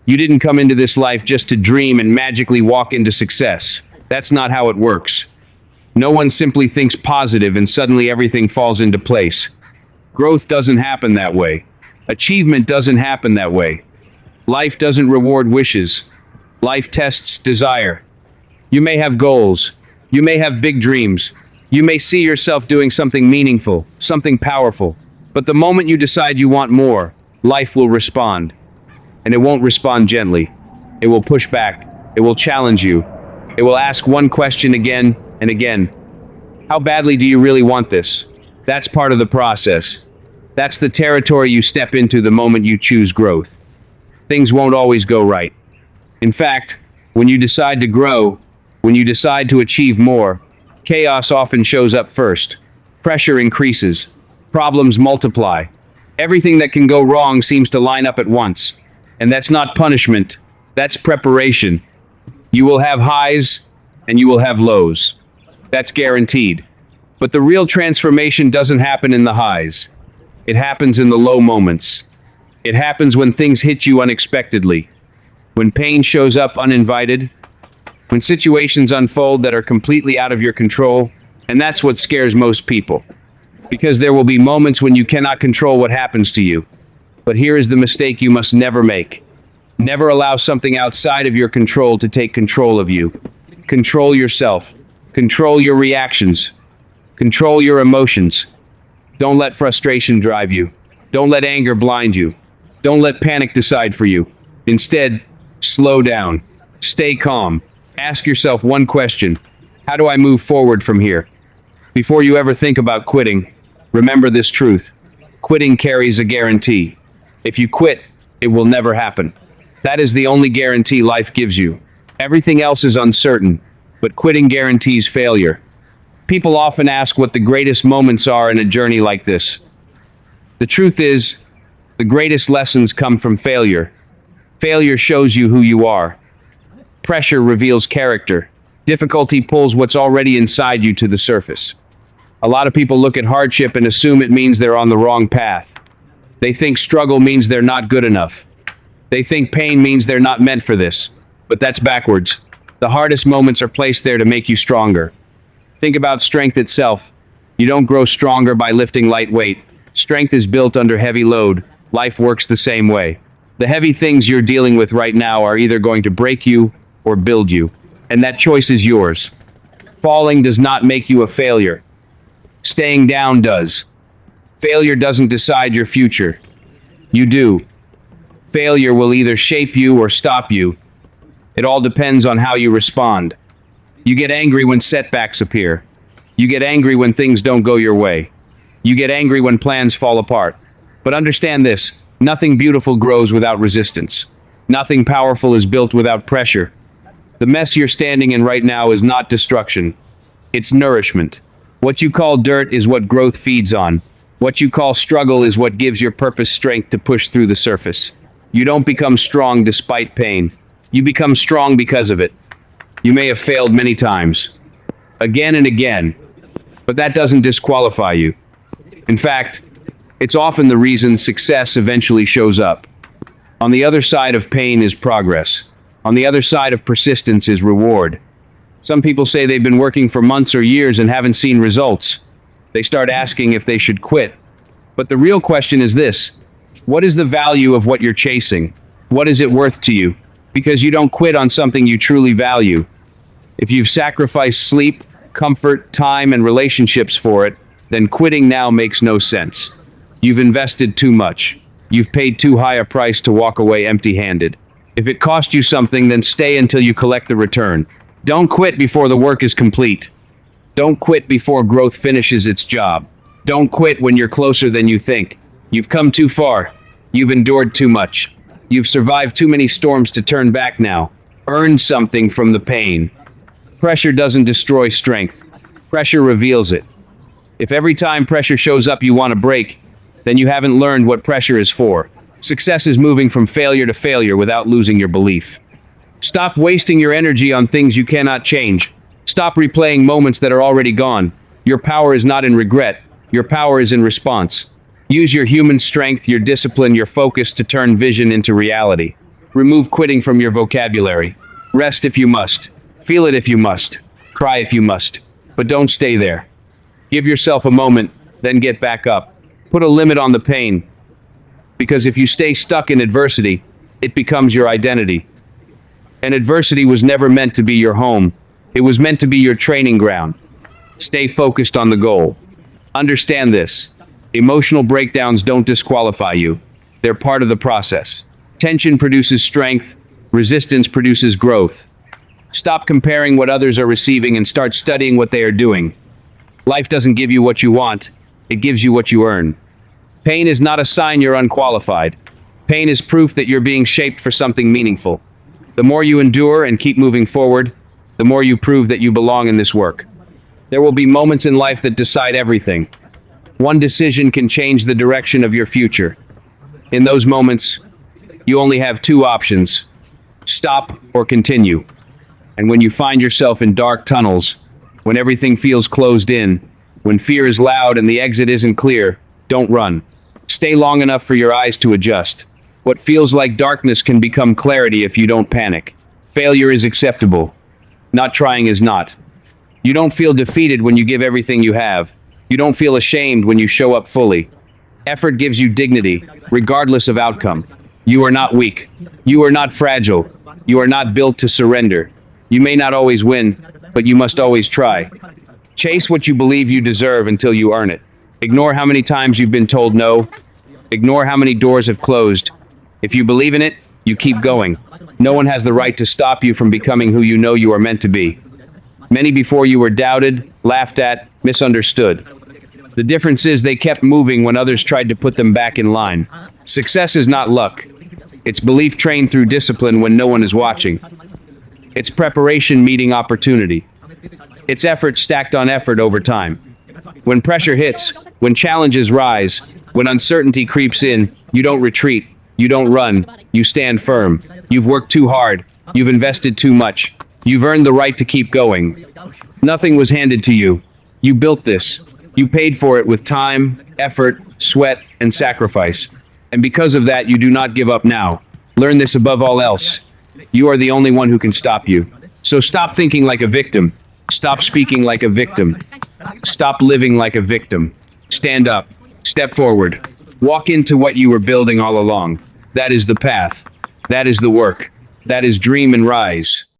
You didn't come into this life just to dream and magically walk into success. That's not how it works. No one simply thinks positive and suddenly everything falls into place. Growth doesn't happen that way. Achievement doesn't happen that way. Life doesn't reward wishes. Life tests desire. You may have goals. You may have big dreams. You may see yourself doing something meaningful, something powerful. But the moment you decide you want more, life will respond. And it won't respond gently. It will push back. It will challenge you. It will ask one question again and again. How badly do you really want this? That's part of the process. That's the territory you step into the moment you choose growth. Things won't always go right. In fact, when you decide to grow, when you decide to achieve more, chaos often shows up first. Pressure increases. Problems multiply. Everything that can go wrong seems to line up at once. And that's not punishment. That's preparation. You will have highs and you will have lows. That's guaranteed. But the real transformation doesn't happen in the highs. It happens in the low moments. It happens when things hit you unexpectedly. When pain shows up uninvited. When situations unfold that are completely out of your control. And that's what scares most people. Because there will be moments when you cannot control what happens to you. But here is the mistake you must never make. Never allow something outside of your control to take control of you. Control yourself. Control your reactions. Control your emotions. Don't let frustration drive you. Don't let anger blind you. Don't let panic decide for you. Instead, slow down. Stay calm. Ask yourself one question. How do I move forward from here? Before you ever think about quitting, remember this truth. Quitting carries a guarantee. If you quit, it will never happen. That is the only guarantee life gives you. Everything else is uncertain, but quitting guarantees failure. People often ask what the greatest moments are in a journey like this. The truth is, the greatest lessons come from failure. Failure shows you who you are. Pressure reveals character. Difficulty pulls what's already inside you to the surface. A lot of people look at hardship and assume it means they're on the wrong path. They think struggle means they're not good enough. They think pain means they're not meant for this. But that's backwards. The hardest moments are placed there to make you stronger. Think about strength itself. You don't grow stronger by lifting light weight. Strength is built under heavy load. Life works the same way. The heavy things you're dealing with right now are either going to break you or build you. And that choice is yours. Falling does not make you a failure. Staying down does. Failure doesn't decide your future. You do. Failure will either shape you or stop you. It all depends on how you respond. You get angry when setbacks appear. You get angry when things don't go your way. You get angry when plans fall apart. But understand this, nothing beautiful grows without resistance. Nothing powerful is built without pressure. The mess you're standing in right now is not destruction. It's nourishment. What you call dirt is what growth feeds on. What you call struggle is what gives your purpose strength to push through the surface. You don't become strong despite pain. You become strong because of it. You may have failed many times, again and again, but that doesn't disqualify you. In fact, it's often the reason success eventually shows up. On the other side of pain is progress. On the other side of persistence is reward. Some people say they've been working for months or years and haven't seen results. They start asking if they should quit. But the real question is this: what is the value of what you're chasing? What is it worth to you? Because you don't quit on something you truly value. If you've sacrificed sleep, comfort, time, and relationships for it, then quitting now makes no sense. You've invested too much. You've paid too high a price to walk away empty-handed. If it cost you something, then stay until you collect the return. Don't quit before the work is complete. Don't quit before growth finishes its job. Don't quit when you're closer than you think. You've come too far. You've endured too much. You've survived too many storms to turn back now. Earn something from the pain. Pressure doesn't destroy strength. Pressure reveals it. If every time pressure shows up you want to break, then you haven't learned what pressure is for. Success is moving from failure to failure without losing your belief. Stop wasting your energy on things you cannot change. Stop replaying moments that are already gone. Your power is not in regret. Your power is in response. Use your human strength, your discipline, your focus to turn vision into reality. Remove quitting from your vocabulary. Rest if you must. Feel it if you must. Cry if you must. But don't stay there. Give yourself a moment, then get back up. Put a limit on the pain. Because if you stay stuck in adversity, it becomes your identity. And adversity was never meant to be your home. It was meant to be your training ground. Stay focused on the goal. Understand this. Emotional breakdowns don't disqualify you. They're part of the process. Tension produces strength. Resistance produces growth. Stop comparing what others are receiving and start studying what they are doing. Life doesn't give you what you want. It gives you what you earn. Pain is not a sign you're unqualified. Pain is proof that you're being shaped for something meaningful. The more you endure and keep moving forward, the more you prove that you belong in this work. There will be moments in life that decide everything. One decision can change the direction of your future. In those moments, you only have two options: stop or continue. And when you find yourself in dark tunnels, when everything feels closed in, when fear is loud and the exit isn't clear, don't run. Stay long enough for your eyes to adjust. What feels like darkness can become clarity if you don't panic. Failure is acceptable. Not trying is not. You don't feel defeated when you give everything you have. You don't feel ashamed when you show up fully. Effort gives you dignity, regardless of outcome. You are not weak. You are not fragile. You are not built to surrender. You may not always win, but you must always try. Chase what you believe you deserve until you earn it. Ignore how many times you've been told no. Ignore how many doors have closed. If you believe in it, you keep going. No one has the right to stop you from becoming who you know you are meant to be. Many before you were doubted, laughed at, misunderstood. The difference is they kept moving when others tried to put them back in line. Success is not luck. It's belief trained through discipline when no one is watching. It's preparation meeting opportunity. It's effort stacked on effort over time. When pressure hits, when challenges rise, when uncertainty creeps in, you don't retreat, you don't run, you stand firm. You've worked too hard, you've invested too much, you've earned the right to keep going. Nothing was handed to you. You built this. You paid for it with time, effort, sweat, and sacrifice. And because of that, you do not give up now. Learn this above all else. You are the only one who can stop you. So stop thinking like a victim. Stop speaking like a victim. Stop living like a victim. Stand up. Step forward. Walk into what you were building all along. That is the path. That is the work. That is dream and rise.